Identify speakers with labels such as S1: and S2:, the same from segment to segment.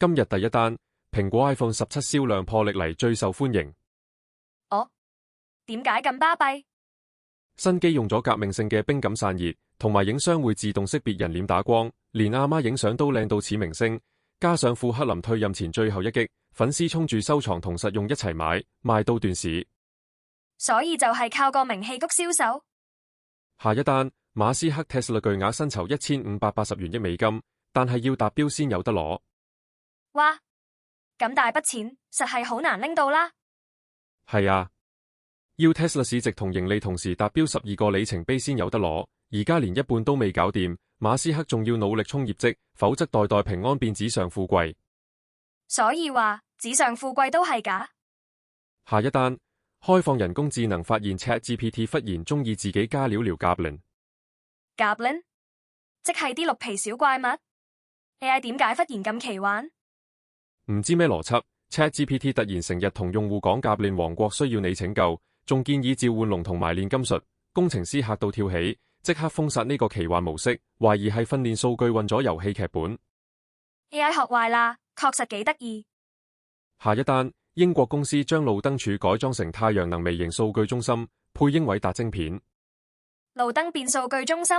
S1: 今日第一單，蘋果 iPhone 17銷量破歷嚟最受歡迎。
S2: 哦，點解咁巴閉？
S1: 新機用咗革命性嘅冰感散熱，同埋影相會自動識別人臉打光，連阿媽影相都靚到似明星。加上富克林退任前最後一擊，粉絲衝住收藏同實用一齊買，賣到斷市。
S2: 所以就係靠個名氣谷銷售。
S1: 下一單，馬斯克 Tesla 巨額薪酬1580億美金，但係要達標先有得攞。
S2: 哇，咁大筆錢，實係好難拎到啦。
S1: 係啊，要 Tesla 市值同盈利同時達標12個里程碑先有得攞，而家連一半都未搞掂，馬斯克仲要努力衝業績，否則代代平安變紙上富貴。
S2: 所以話紙上富貴都係假。
S1: 下一單，開放人工智能發現 ChatGPT 忽然中意自己加料聊 Goblin，
S2: 即係啲綠皮小怪物。AI 點解忽然咁奇幻？
S1: 唔知咩邏輯 ，ChatGPT 突然成日同用戶講 Goblin 王國需要你拯救，仲建議召喚龍同埋煉金術，工程師嚇到跳起，即刻封殺呢個奇幻模式，懷疑係訓練數據混咗遊戲劇本。
S2: AI 學壞啦，確實幾得意。
S1: 下一單，英國公司將路燈柱改裝成太陽能微型數據中心，配英偉達晶片。
S2: 路燈變數據中心，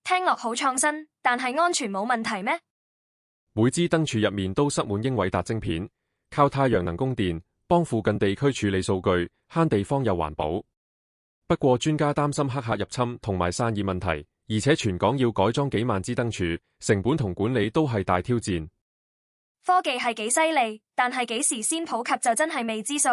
S2: 聽落好創新，但係安全冇問題咩？
S1: 每支燈柱入面都塞滿英偉達晶片，靠太陽能供電，幫附近地區處理數據，慳地方又環保。不過專家擔心黑客入侵同埋散熱問題，而且全港要改裝幾萬支燈柱，成本同管理都係大挑戰。
S2: 科技係幾犀利，但係幾時先普及就真係未知數。